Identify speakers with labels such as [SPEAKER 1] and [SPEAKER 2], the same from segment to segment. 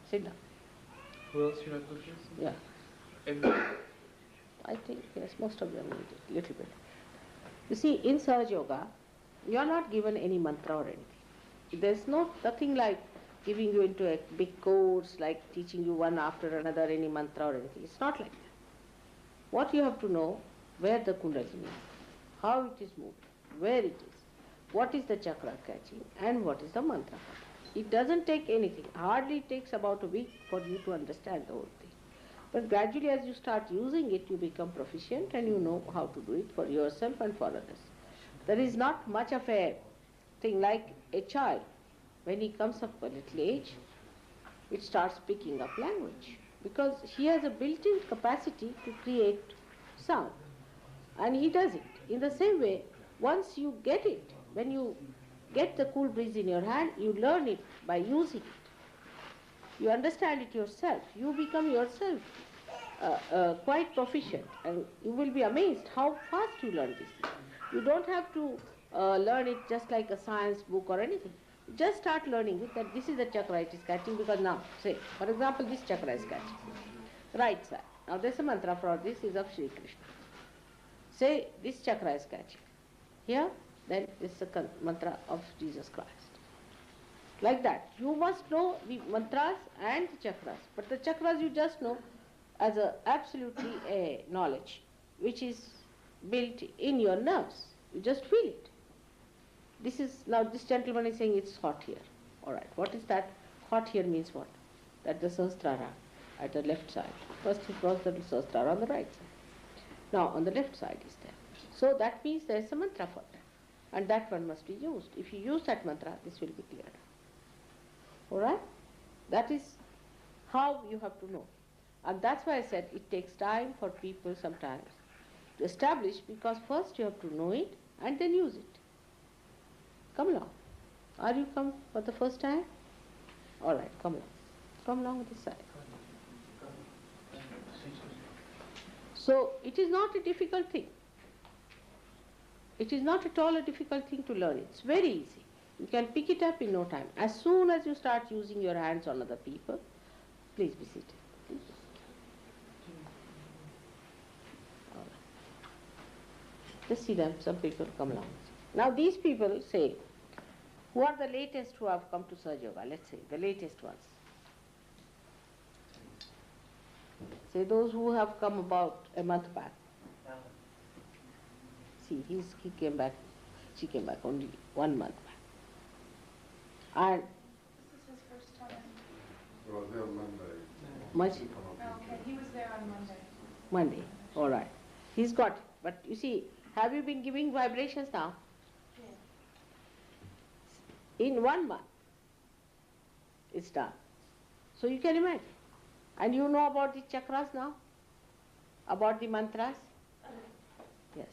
[SPEAKER 1] Sit down.
[SPEAKER 2] Who else should I talk to?
[SPEAKER 1] Yeah.
[SPEAKER 2] Everyone.
[SPEAKER 1] I think, yes, most of them need it, little bit. You see, in Sahaja Yoga, you are not given any mantra or anything. There's nothing like giving you into a big course, like teaching you one after another any mantra or anything. It's not like that. What you have to know, where the Kundalini is, how it is moving, where it is, what is the chakra catching, and what is the mantra. It doesn't take anything. Hardly takes about a week for you to understand the whole thing. But gradually as you start using it, you become proficient and you know how to do it for yourself and for others. There is not much of a thing like a child. When he comes up a little age, it starts picking up language because he has a built-in capacity to create sound. And he does it. In the same way, once you get it, when you get the cool breeze in your hand, you learn it by using it. You understand it yourself. You become yourself quite proficient, and you will be amazed how fast you learn this. You don't have to learn it just like a science book or anything. Just start learning it, that this is the chakra it is catching, because now, say, for example, this chakra is catching. Right side. Now there's a mantra for this is of Sri Krishna. Say, this chakra is catching. Here, then this is the mantra of Jesus Christ. Like that. You must know the mantras and the chakras. But the chakras you just know as absolutely a knowledge which is built in your nerves. You just feel it. This is, now this gentleman is saying it's hot here. Alright, what is that? Hot here means what? That the Sahasrara at the left side. First he crossed the Sahasrara on the right side. Now on the left side is there. So that means there is a mantra for that. And that one must be used. If you use that mantra, this will be cleared. Alright? That is how you have to know. And that's why I said it takes time for people sometimes to establish, because first you have to know it and then use it. Come along. Are you come for the first time? Alright, come along. Come along with this side. So it is not a difficult thing. It is not at all a difficult thing to learn. It's very easy. You can pick it up in no time. As soon as you start using your hands on other people, please be seated. Please. All right. Just see them, some people come along. Now these people say, who are the latest who have come to Sahaja Yoga? Let's say, the latest ones. Say those who have come about a month back. See, he came back, she came back only 1 month back. And
[SPEAKER 3] this is his first time.
[SPEAKER 4] He was there Monday.
[SPEAKER 1] Much?
[SPEAKER 3] Okay, he was there on Monday.
[SPEAKER 1] Monday, all right. He's got it. But you see, have you been giving vibrations now? Yeah. In 1 month, it's done. So you can imagine. And you know about the chakras now? About the mantras? Yes.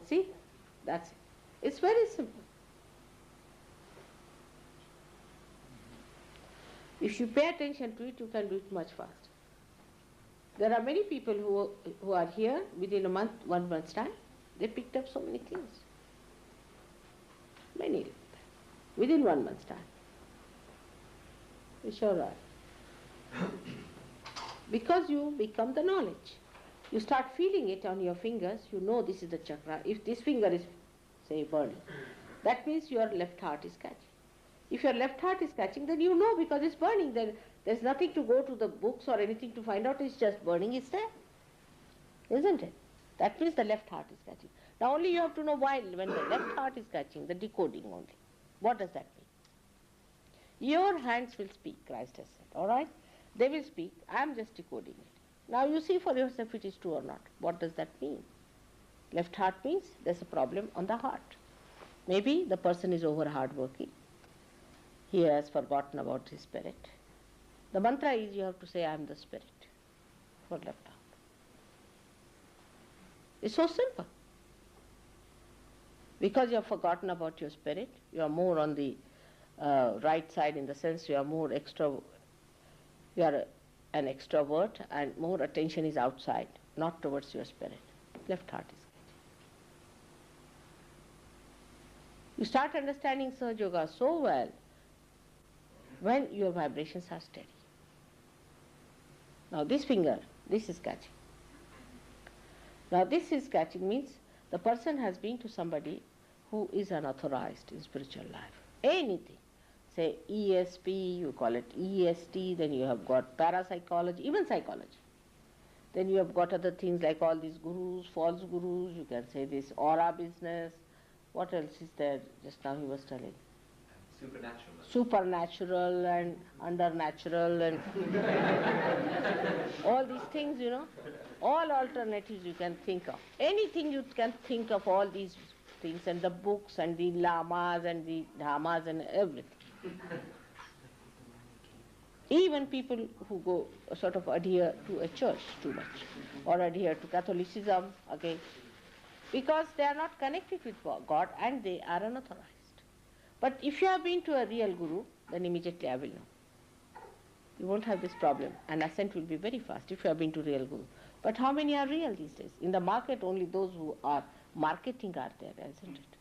[SPEAKER 1] See? That's it. It's very simple. If you pay attention to it, you can do it much faster. There are many people who are here within a month, 1 month's time. They picked up so many things. Many. Within 1 month's time. It's all right. Because you become the knowledge. You start feeling it on your fingers, you know this is the chakra. If this finger is, say, burning, that means your left heart is catching. If your left heart is catching, then you know because it's burning. There's nothing to go to the books or anything to find out, it's just burning, it's there. Isn't it? That means the left heart is catching. Now only you have to know why, when the left heart is catching, the decoding only. What does that mean? Your hands will speak, Christ has said, alright? They will speak, I am just decoding it. Now you see for yourself it is true or not. What does that mean? Left heart means there's a problem on the heart. Maybe the person is over hard-working. He has forgotten about his spirit. The mantra is you have to say, I am the spirit for left heart. It's so simple. Because you have forgotten about your spirit, you are more on the right side in the sense you are more you are an extrovert and more attention is outside, not towards your spirit. Left heart is catching. You start understanding Sahaja Yoga so well when your vibrations are steady. Now this finger, this is catching. Now this is catching means the person has been to somebody who is unauthorized in spiritual life. Anything. Say ESP, you call it EST, then you have got parapsychology, even psychology. Then you have got other things like all these gurus, false gurus, you can say this aura business. What else is there? Just now he was telling. Supernatural and undernatural and all these things, you know. All alternatives you can think of. Anything you can think of, all these things, and the books and the lamas and the dhammas and everything. Even people who go sort of adhere to a church too much or adhere to Catholicism, okay, because they are not connected with God and they are unauthorized. But if you have been to a real guru, then immediately I will know. You won't have this problem, and ascent will be very fast if you have been to real guru. But how many are real these days? In the market only those who are marketing are there, isn't it?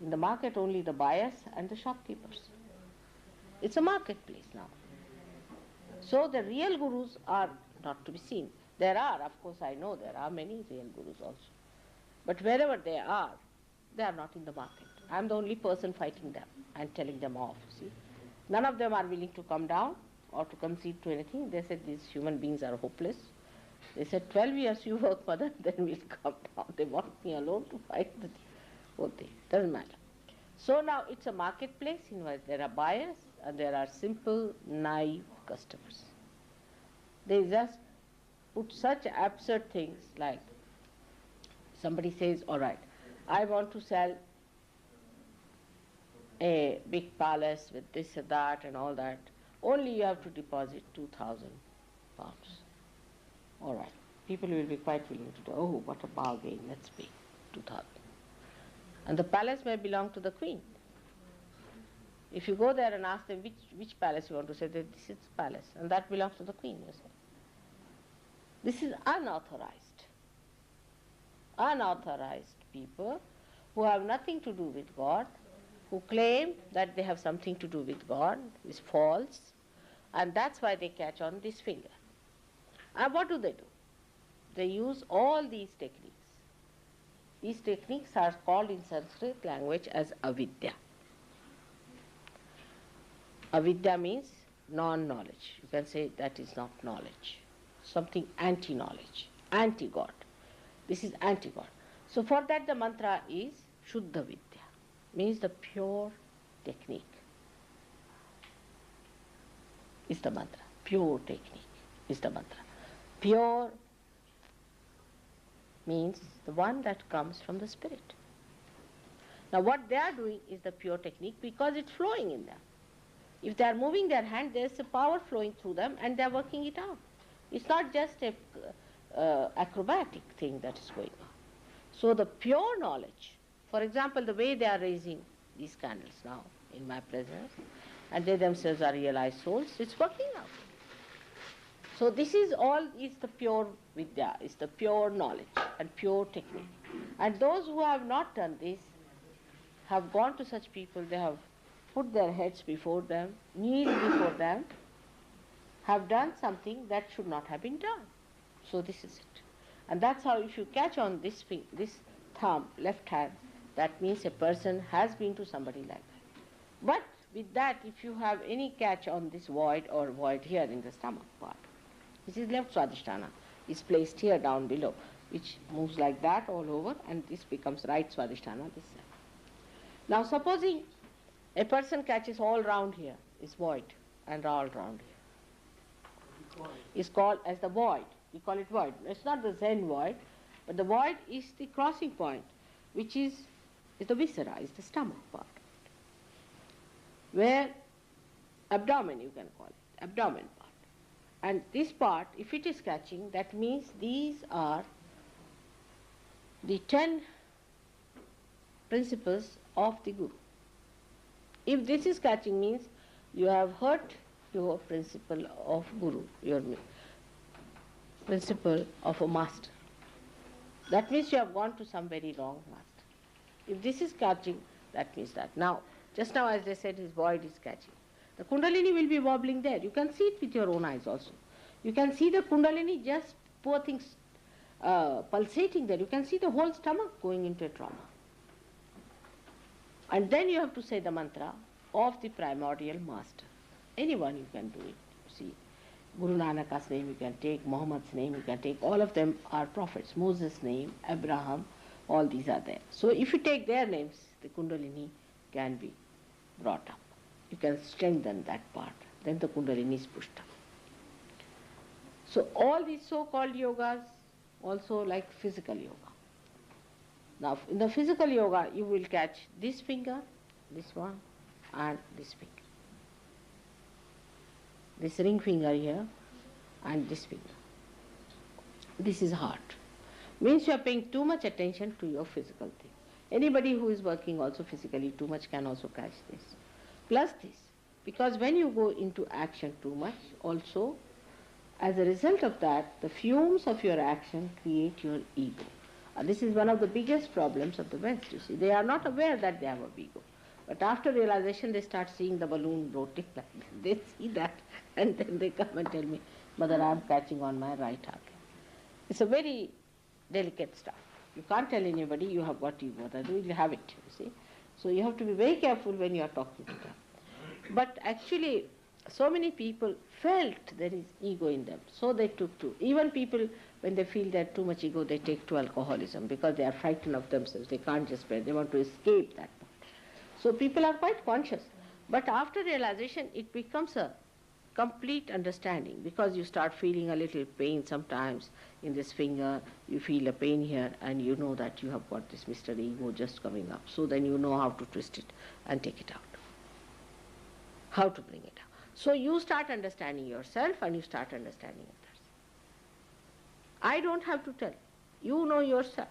[SPEAKER 1] In the market only the buyers and the shopkeepers. It's a marketplace now. So the real gurus are not to be seen. There are, of course I know there are many real gurus also. But wherever they are not in the market. I am the only person fighting them and telling them off, see. None of them are willing to come down or to concede to anything. They said these human beings are hopeless. They said 12 years you work for them, then we'll come down. They want me alone to fight the whole thing. Doesn't matter. So now it's a marketplace in which there are buyers and there are simple, naive customers. They just put such absurd things like somebody says, all right, I want to sell a big palace with this and that and all that. Only you have to deposit 2,000 pounds. All right. People will be quite willing to do, oh, what a bargain, let's pay 2,000. And the palace may belong to the queen. If you go there and ask them which palace you want to say, this is the palace, and that belongs to the queen, you say. This is unauthorized. Unauthorized people who have nothing to do with God, who claim that they have something to do with God, is false, and that's why they catch on this finger. And what do? They use all these techniques. These techniques are called in Sanskrit language as avidya. Avidya means non-knowledge. You can say that is not knowledge. Something anti-knowledge, anti-God. This is anti-God. So for that the mantra is Shuddha Vidya, means the pure technique is the mantra. Pure technique is the mantra. Pure means the one that comes from the spirit. Now what they are doing is the pure technique because it's flowing in them. If they are moving their hand, there is a power flowing through them and they are working it out. It's not just a acrobatic thing that is going on. So the pure knowledge, for example, the way they are raising these candles now in my presence, and they themselves are realized souls, it's working out. So this is all is the pure vidya, is the pure knowledge and pure technique. And those who have not done this have gone to such people, they have put their heads before them, kneeled before them, have done something that should not have been done. So this is it. And that's how if you catch on this thumb, left hand, that means a person has been to somebody like that. But with that, if you have any catch on this void or void here in the stomach part, this is left swadhisthana, is placed here down below, which moves like that all over, and this becomes right swadhisthana this side. Now supposing a person catches all round here, is void, and all round here. Is called as the void. We call it void. It's not the Zen void, but the void is the crossing point, which is the viscera, is the stomach part. Where abdomen, you can call it, abdomen part. And this part, if it is catching, that means these are the 10 principles of the Guru. If this is catching, means you have hurt your principle of Guru, your principle of a master. That means you have gone to some very wrong master. If this is catching, that means that. Now, just now as I said, his void is catching. The Kundalini will be wobbling there. You can see it with your own eyes also. You can see the Kundalini just poor things pulsating there. You can see the whole stomach going into a trauma. And then you have to say the mantra of the primordial master. Anyone you can do it. See, Guru Nanak's name you can take, Muhammad's name you can take, all of them are prophets. Moses' name, Abraham, all these are there. So if you take their names, the Kundalini can be brought up. You can strengthen that part. Then the Kundalini is pushed up. So all these so-called yogas also like physical yoga. Now in the physical yoga you will catch this finger, this one and this finger. This ring finger here and this finger. This is heart. Means you are paying too much attention to your physical thing. Anybody who is working also physically too much can also catch this. Plus this. Because when you go into action too much, also as a result of that, the fumes of your action create your ego. This is one of the biggest problems of the West, you see. They are not aware that they have a ego. But after realization, they start seeing the balloon bloating like this. They see that and then they come and tell me, Mother, I am catching on my right arm. It's a very delicate stuff. You can't tell anybody you have got ego. That you have it, you see. So you have to be very careful when you are talking to them. But actually, so many people felt there is ego in them, so they took to. Even people, when they feel they have too much ego, they take to alcoholism because they are frightened of themselves. They can't just bear. They want to escape that part. So people are quite conscious. But after realization, it becomes a complete understanding because you start feeling a little pain sometimes in this finger. You feel a pain here and you know that you have got this Mr. Ego just coming up. So then you know how to twist it and take it out. How to bring it out. So you start understanding yourself and you start understanding others. I don't have to tell. You know yourself.